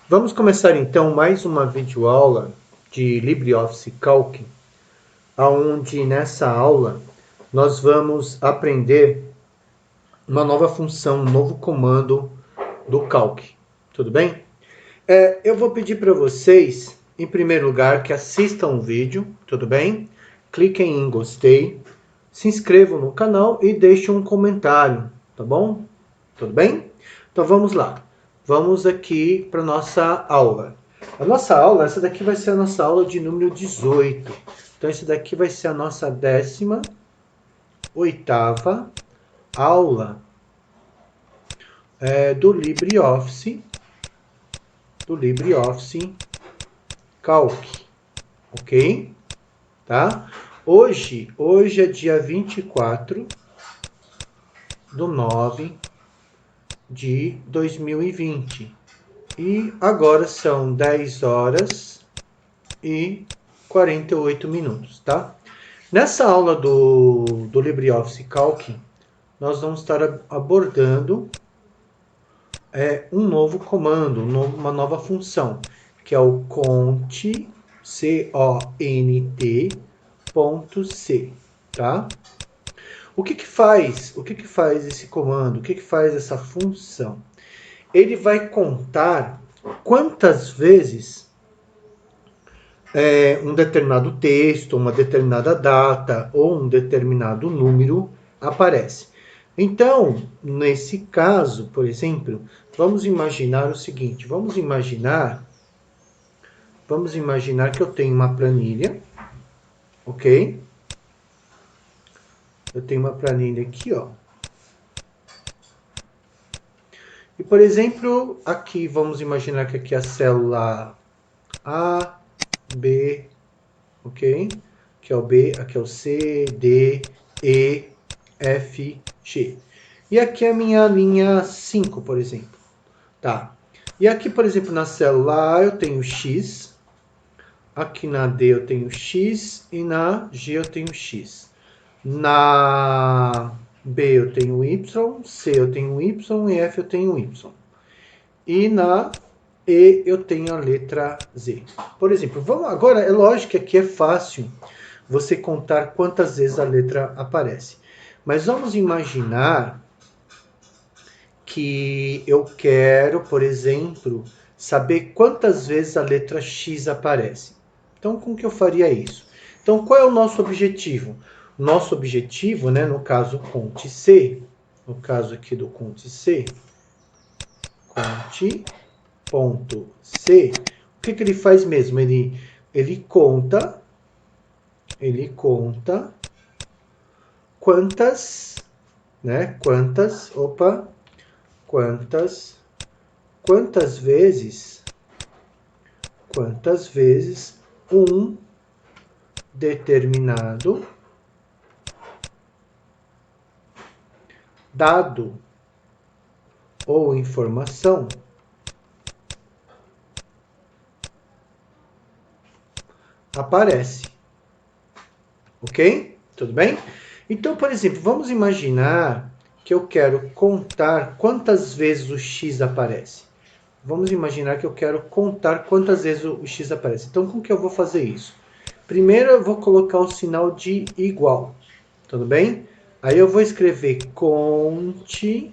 Vamos começar então mais uma videoaula de LibreOffice Calc, onde nessa aula nós vamos aprender uma nova função, um novo comando do Calc. Tudo bem? Eu vou pedir para vocês, em primeiro lugar, que assistam o vídeo, tudo bem? Cliquem em gostei, se inscrevam no canal e deixem um comentário, tá bom? Tudo bem? Então vamos lá. Vamos aqui para nossa aula. A nossa aula, essa daqui vai ser a nossa aula de número 18. Então esse daqui vai ser a nossa 18ª aula do LibreOffice Calc, ok? Tá? Hoje é dia 24/9/2020 e agora são 10 horas e 48 minutos, tá? Nessa aula do LibreOffice Calc, nós vamos estar abordando um novo comando, uma nova função, que é o cont, C-O-N-T.c, tá? O que que faz esse comando? O que que faz essa função? Ele vai contar quantas vezes um determinado texto, uma determinada data ou um determinado número aparece. Então, nesse caso, por exemplo, vamos imaginar o seguinte, vamos imaginar que eu tenho uma planilha, ok? Eu tenho uma planilha aqui, ó. E, por exemplo, aqui, vamos imaginar que aqui é a célula A, B, ok? Aqui é o B, aqui é o C, D, E, F, G. E aqui é a minha linha 5, por exemplo. Tá. E aqui, por exemplo, na célula A eu tenho X. Aqui na D eu tenho X. E na G eu tenho X. Na B eu tenho Y. C eu tenho Y. E F eu tenho Y. E na E eu tenho a letra Z. Por exemplo, agora é lógico que aqui é fácil você contar quantas vezes a letra aparece. Mas vamos imaginar que eu quero, por exemplo, saber quantas vezes a letra X aparece. Então, como que eu faria isso? Então, qual é o nosso objetivo? Nosso objetivo, né, no caso cont C, no caso aqui do cont C, cont.c, o que ele faz mesmo? Ele conta quantas, né? Quantas vezes um determinado dado ou informação aparece. Ok? Tudo bem? Então, por exemplo, vamos imaginar que eu quero contar quantas vezes o X aparece. Vamos imaginar que eu quero contar quantas vezes o X aparece. Então, como que eu vou fazer isso? Primeiro, eu vou colocar o sinal de igual. Tudo bem? Aí eu vou escrever cont.c,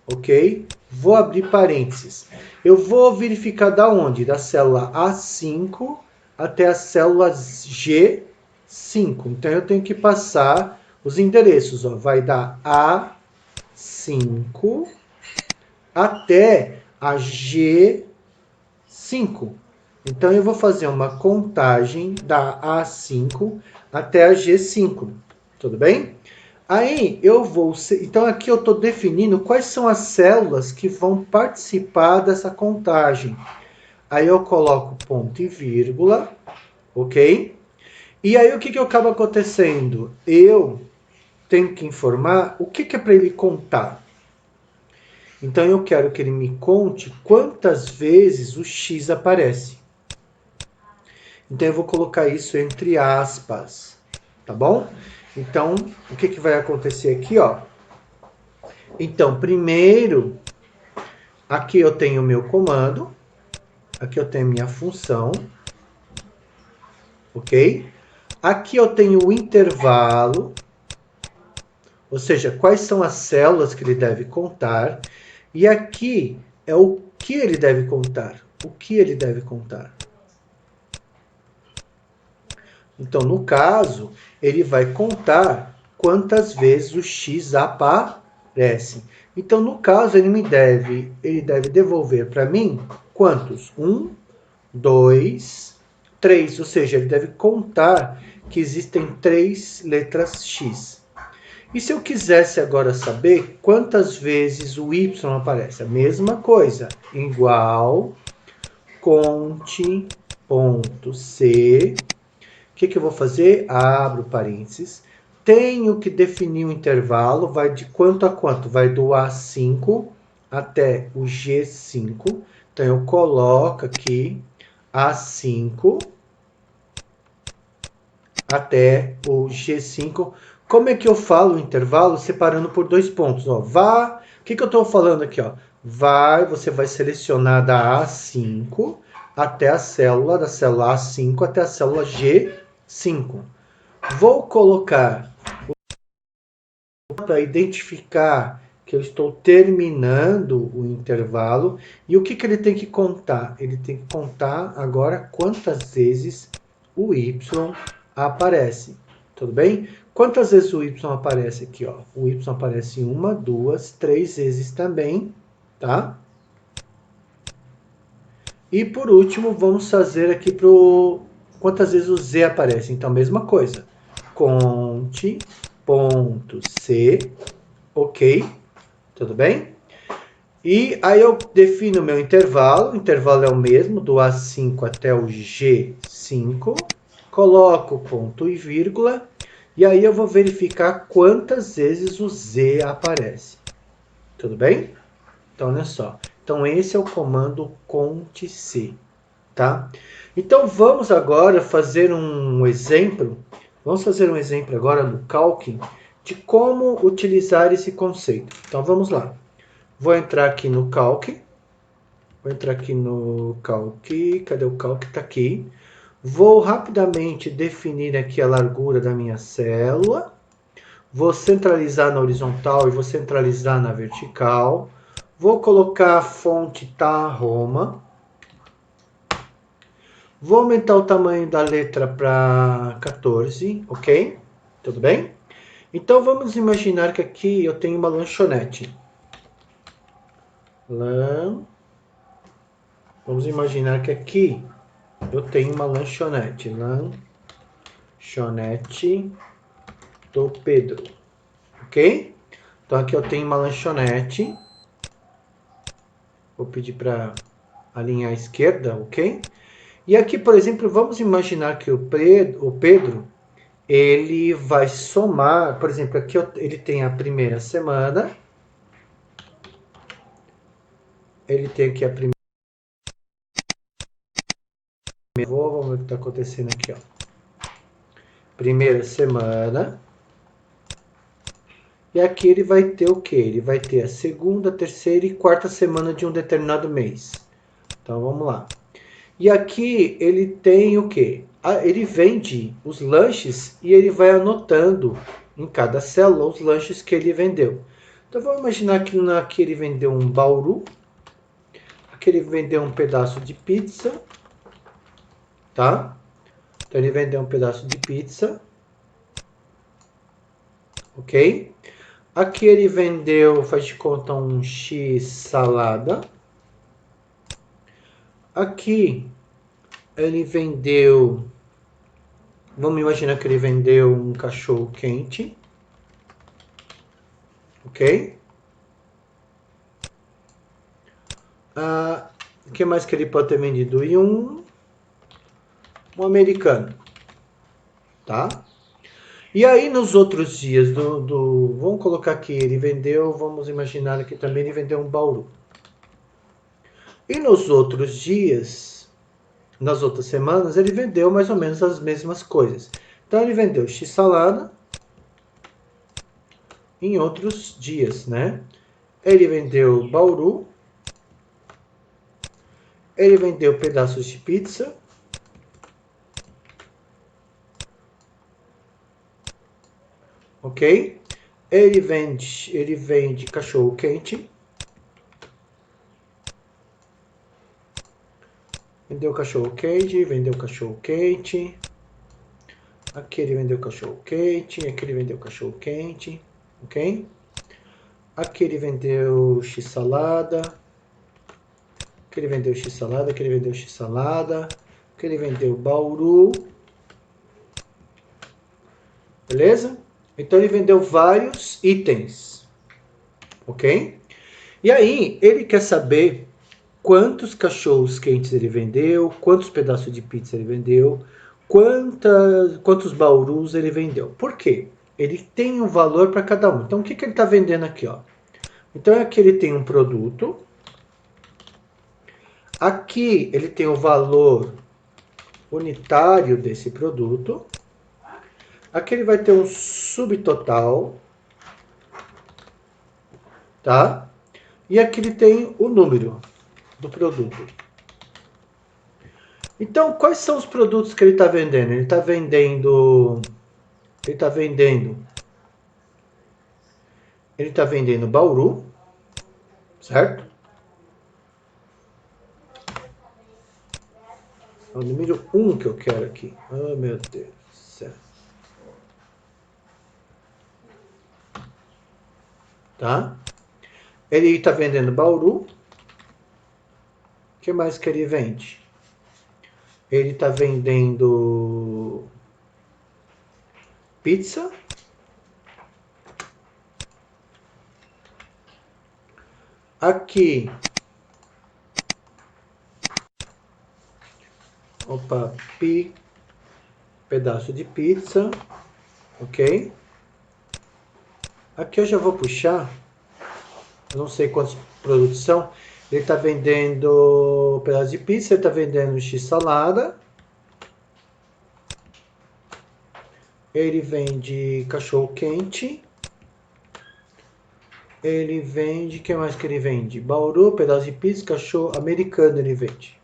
ok? Vou abrir parênteses. Eu vou verificar da onde? Da célula A5 até a célula G5. Então, eu tenho que passar os endereços. Ó. Vai dar A5 até a G5. Então, eu vou fazer uma contagem da A5 até a G5. Tudo bem? Aí eu vou... Então, aqui eu estou definindo quais são as células que vão participar dessa contagem. Aí eu coloco ponto e vírgula, ok? E aí o que acaba acontecendo? Eu tenho que informar o que é para ele contar. Então, eu quero que ele me conte quantas vezes o X aparece. Então, eu vou colocar isso entre aspas, tá bom? Então, o que vai acontecer aqui, ó? Então, primeiro, aqui eu tenho o meu comando, aqui eu tenho minha função, ok? Aqui eu tenho o intervalo, ou seja, quais são as células que ele deve contar. E aqui é o que ele deve contar. O que ele deve contar. Então, no caso, ele vai contar quantas vezes o x aparece. Então, no caso, ele deve devolver para mim quantos? 1, 2, 3. Ou seja, ele deve contar que existem 3 letras x. E se eu quisesse agora saber quantas vezes o y aparece? A mesma coisa, igual conte.c. O que eu vou fazer? Abro parênteses. Tenho que definir um intervalo, vai de quanto a quanto? Vai do A5 até o G5. Então eu coloco aqui A5 até o G5. Como é que eu falo o intervalo? Separando por 2 pontos. Ó, vá, o que eu estou falando aqui? Ó? Você vai selecionar da A5 até a célula, da célula A5 até a célula G5. Vou colocar para identificar que eu estou terminando o intervalo. E o que ele tem que contar? Ele tem que contar agora quantas vezes o Y aparece. Tudo bem? Quantas vezes o Y aparece aqui? Ó? O Y aparece 1, 2, 3 vezes também, tá? E por último, vamos fazer aqui para quantas vezes o Z aparece. Então, mesma coisa. Conte.c, ok? Tudo bem? E aí eu defino o meu intervalo. O intervalo é o mesmo, do A5 até o G5. Coloco ponto e vírgula. E aí eu vou verificar quantas vezes o Z aparece. Tudo bem? Então, olha só. Então, esse é o comando conte.c, tá? Então, vamos agora fazer um exemplo. Vamos fazer um exemplo agora no Calc de como utilizar esse conceito. Então, vamos lá. Vou entrar aqui no Calc. Cadê o Calc? Está aqui. Vou rapidamente definir aqui a largura da minha célula. Vou centralizar na horizontal e vou centralizar na vertical. Vou colocar a fonte tá Roma. Vou aumentar o tamanho da letra para 14, ok? Tudo bem? Então vamos imaginar que aqui eu tenho uma lanchonete. Vamos imaginar que aqui eu tenho uma lanchonete. Lanchonete do Pedro. Ok? Então aqui eu tenho uma lanchonete. Vou pedir para alinhar à esquerda, ok? E aqui, por exemplo, vamos imaginar que o Pedro ele vai somar, por exemplo, aqui ele tem a primeira semana. Ele tem aqui a primeira. Vamos ver o que está acontecendo aqui, ó. Primeira semana. E aqui ele vai ter o quê? Ele vai ter a segunda, terceira e quarta semana de um determinado mês. Então vamos lá. E aqui ele tem o quê? Ele vende os lanches e ele vai anotando em cada célula os lanches que ele vendeu. Então vamos imaginar que aqui ele vendeu um bauru. Aqui ele vendeu um pedaço de pizza. Tá? Então ele vendeu um pedaço de pizza. Ok? Aqui ele vendeu, faz de conta, um X salada. Aqui ele vendeu, vamos imaginar que ele vendeu um cachorro quente. Ok? O que mais que ele pode ter vendido? E um americano. Tá? E aí nos outros dias vamos colocar aqui, ele vendeu, vamos imaginar que também ele vendeu um bauru. E nos outros dias, nas outras semanas, ele vendeu mais ou menos as mesmas coisas. Então ele vendeu x-salada em outros dias, né? Ele vendeu Bauru. Ele vendeu pedaços de pizza. Ok? Ele vende cachorro quente. Vendeu cachorro quente, vendeu cachorro quente. Aqui ele vendeu cachorro quente, aqui ele vendeu cachorro quente, ok? Aqui ele vendeu x-salada. Aqui ele vendeu x-salada, aqui ele vendeu x-salada. Aqui ele vendeu Bauru. Beleza? Então ele vendeu vários itens, ok? E aí ele quer saber quantos cachorros quentes ele vendeu, quantos pedaços de pizza ele vendeu, quantos baurus ele vendeu. Por quê? Ele tem um valor para cada um. Então o que ele está vendendo aqui? Ó? Então aqui ele tem um produto. Aqui ele tem o valor unitário desse produto. Aqui ele vai ter um subtotal, tá? E aqui ele tem o número do produto. Então, quais são os produtos que ele está vendendo? Ele está vendendo Bauru, certo? É o número 1 que eu quero aqui. Oh, meu Deus do céu. Tá? Ele está vendendo Bauru. O que mais que ele vende? Ele está vendendo pizza. Aqui. Opa, pedaço de pizza. Ok? Aqui eu já vou puxar. Eu não sei quantos produtos são. Ele está vendendo pedaço de pizza, ele está vendendo x-salada. Ele vende cachorro quente. Ele vende, o que mais que ele vende? Bauru, pedaço de pizza, cachorro americano ele vende.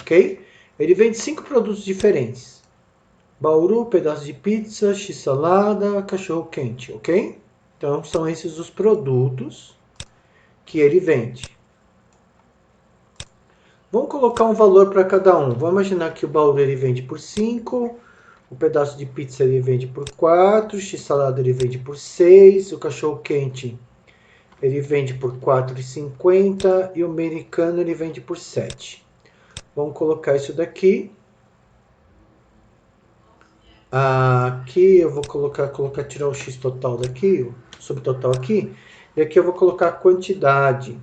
Ok? Ele vende 5 produtos diferentes. Bauru, pedaço de pizza, x-salada, cachorro quente, ok? Então são esses os produtos que ele vende. Vamos colocar um valor para cada um. Vamos imaginar que o Bauru ele vende por 5, o pedaço de pizza ele vende por 4, o x-salada ele vende por 6, o cachorro quente ele vende por 4,50 e o americano ele vende por 7. Vamos colocar isso daqui. Aqui eu vou tirar o x total daqui, o subtotal aqui, e aqui eu vou colocar a quantidade.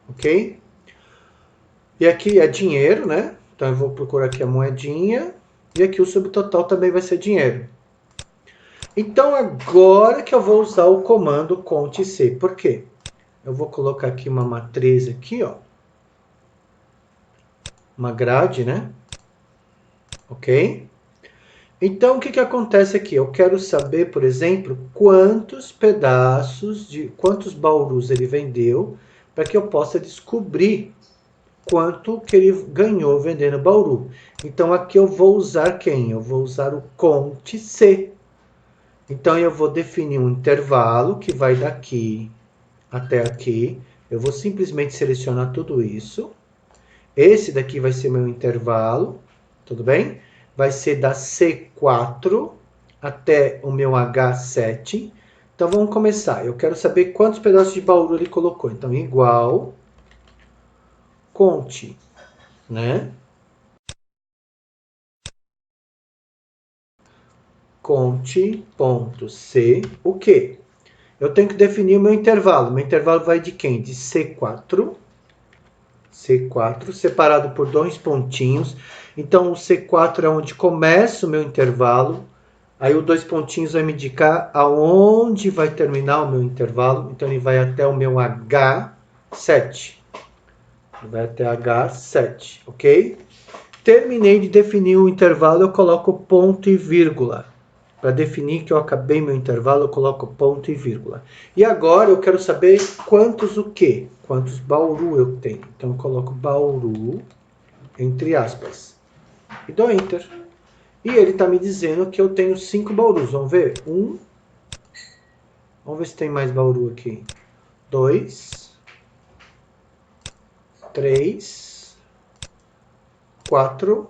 Ok? E aqui é dinheiro, né? Então eu vou procurar aqui a moedinha, e aqui o subtotal também vai ser dinheiro. Então agora que eu vou usar o comando CTRL+C. Por quê? Eu vou colocar aqui uma matriz aqui, ó. Uma grade, né? Ok? Então, o que acontece aqui? Eu quero saber, por exemplo, quantos baurus ele vendeu, para que eu possa descobrir quanto que ele ganhou vendendo bauru. Então, aqui eu vou usar quem? Eu vou usar o CTRL+C. Então, eu vou definir um intervalo que vai daqui até aqui. Eu vou simplesmente selecionar tudo isso. Esse daqui vai ser meu intervalo, tudo bem? Vai ser da C4 até o meu H7. Então vamos começar. Eu quero saber quantos pedaços de bauru ele colocou. Então igual, conte, né? Conte.c, o quê? Eu tenho que definir o meu intervalo. Meu intervalo vai de quem? De C4 separado por 2 pontinhos. Então, o C4 é onde começa o meu intervalo. Aí, os 2 pontinhos vai me indicar aonde vai terminar o meu intervalo. Então, ele vai até o meu H7. Ele vai até H7, ok? Terminei de definir o intervalo, eu coloco ponto e vírgula. Para definir que eu acabei meu intervalo, eu coloco ponto e vírgula. E agora eu quero saber quantos o quê? Quantos Bauru eu tenho. Então eu coloco Bauru, entre aspas. E dou Enter. E ele está me dizendo que eu tenho 5 Baurus. Vamos ver? Vamos ver se tem mais Bauru aqui. 2, 3, 4,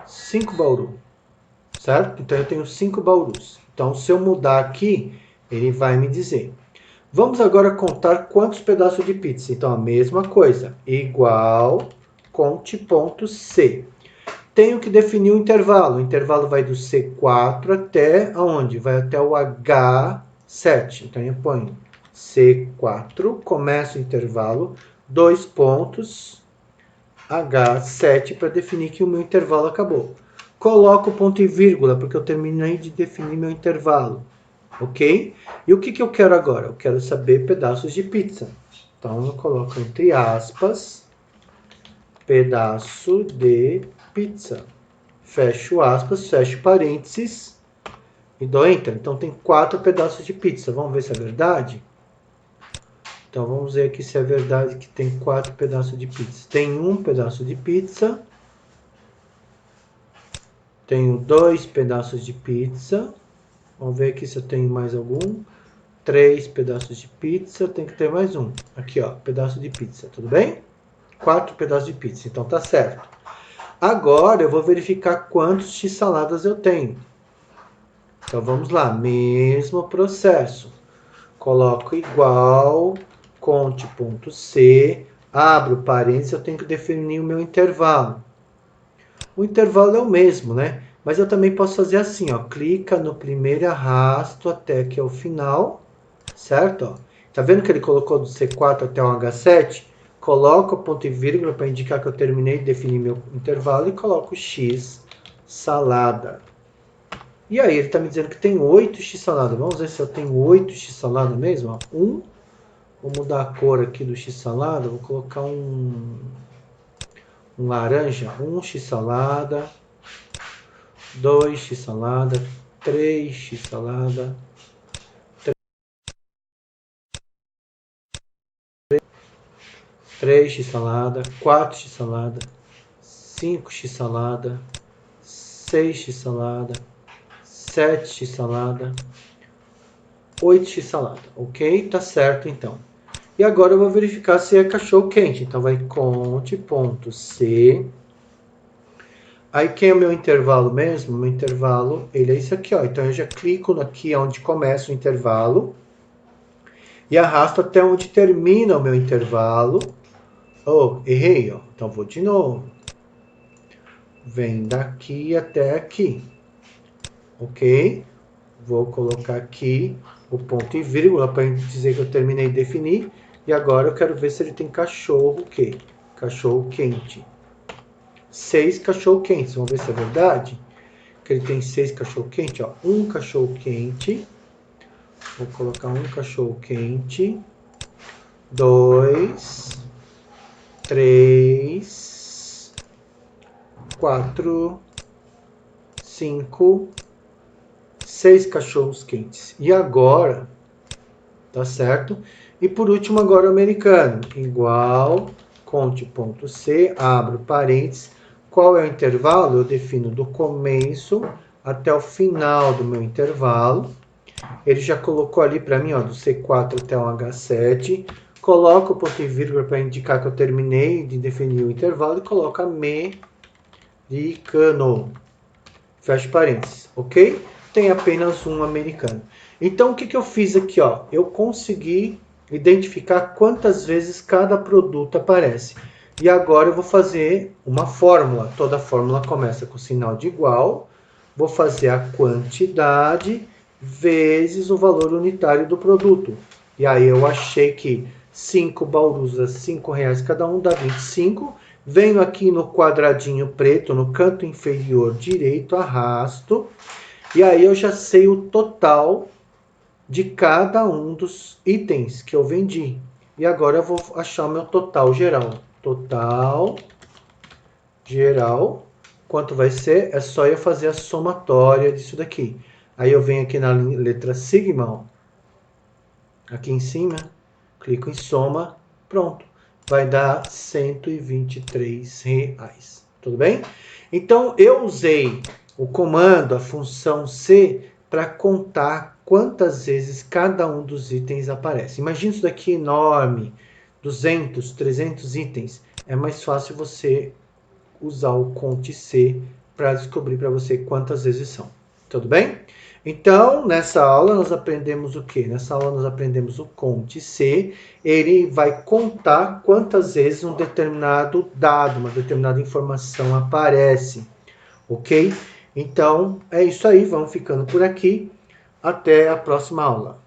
5 Bauru. Certo? Então eu tenho 5 Baurus. Então se eu mudar aqui, ele vai me dizer. Vamos agora contar quantos pedaços de pizza. Então a mesma coisa. Igual, conte ponto C. Tenho que definir o intervalo. O intervalo vai do C4 até aonde? Vai até o H7. Então eu ponho C4, começa o intervalo, 2 pontos, H7 para definir que o meu intervalo acabou. Coloco ponto e vírgula, porque eu terminei de definir meu intervalo. Ok? E o que eu quero agora? Eu quero saber pedaços de pizza. Então eu coloco entre aspas, pedaço de pizza. Fecho aspas, fecho parênteses e dou Enter. Então tem 4 pedaços de pizza. Vamos ver se é verdade? Então vamos ver aqui se é verdade que tem 4 pedaços de pizza. Tem um pedaço de pizza. Tenho 2 pedaços de pizza. Vamos ver aqui se eu tenho mais algum. 3 pedaços de pizza. Tem que ter mais um. Aqui, ó, pedaço de pizza. Tudo bem? 4 pedaços de pizza. Então tá certo. Agora eu vou verificar quantos x-saladas eu tenho. Então vamos lá. Mesmo processo. Coloco igual, conte ponto C. Abro parênteses. Eu tenho que definir o meu intervalo. O intervalo é o mesmo, né? Mas eu também posso fazer assim, ó. Clica no primeiro e arrasto até que é o final. Certo? Ó. Tá vendo que ele colocou do C4 até o H7? Coloco o ponto e vírgula para indicar que eu terminei de definir meu intervalo e coloco X salada. E aí ele está me dizendo que tem 8 X salada. Vamos ver se eu tenho 8 X salada mesmo. Ó. Vou mudar a cor aqui do X salada. Vou colocar um laranja. 1 X salada. 2 X salada. 3 X salada. 3x salada, 4x salada, 5x salada, 6x salada, 7x salada, 8x salada, ok? Tá certo então. E agora eu vou verificar se é cachorro quente. Então vai conte ponto C. Aí quem é o meu intervalo mesmo? Meu intervalo, ele é esse aqui, ó. Então eu já clico aqui onde começa o intervalo e arrasto até onde termina o meu intervalo. Oh, errei, ó. Então vou de novo. Vem daqui até aqui. Ok? Vou colocar aqui o ponto e vírgula para dizer que eu terminei de definir. E agora eu quero ver se ele tem cachorro o quê? Cachorro quente. 6 cachorro quentes. Vamos ver se é verdade. Que ele tem 6 cachorro quente, ó. Um cachorro quente. Vou colocar um cachorro quente. 2, 3, 4, 5, 6 cachorros quentes. E agora, tá certo? E por último, agora o americano. Igual, conte ponto C, abro parênteses. Qual é o intervalo? Eu defino do começo até o final do meu intervalo. Ele já colocou ali para mim, ó, do C4 até o H7. Coloco o ponto e vírgula para indicar que eu terminei de definir o intervalo e coloco americano. Fecha parênteses, ok? Tem apenas um americano. Então, o que eu fiz aqui? Ó? Eu consegui identificar quantas vezes cada produto aparece. E agora eu vou fazer uma fórmula. Toda fórmula começa com sinal de igual. Vou fazer a quantidade vezes o valor unitário do produto. E aí eu achei que 5 baurus a R$5 cada um dá 25. Venho aqui no quadradinho preto, no canto inferior direito, arrasto. E aí eu já sei o total de cada um dos itens que eu vendi. E agora eu vou achar o meu total geral. Total geral, quanto vai ser? É só eu fazer a somatória disso daqui. Aí eu venho aqui na letra sigma, ó, aqui em cima, clico em soma, pronto. Vai dar R$ 123. Tudo bem? Então, eu usei o comando, a função C, para contar quantas vezes cada um dos itens aparece. Imagina isso daqui enorme, 200, 300 itens. É mais fácil você usar o Conte C para descobrir para você quantas vezes são. Tudo bem? Então, nessa aula nós aprendemos o quê? Nessa aula nós aprendemos o Conte C. Ele vai contar quantas vezes um determinado dado, uma determinada informação aparece. Ok? Então, é isso aí. Vamos ficando por aqui. Até a próxima aula.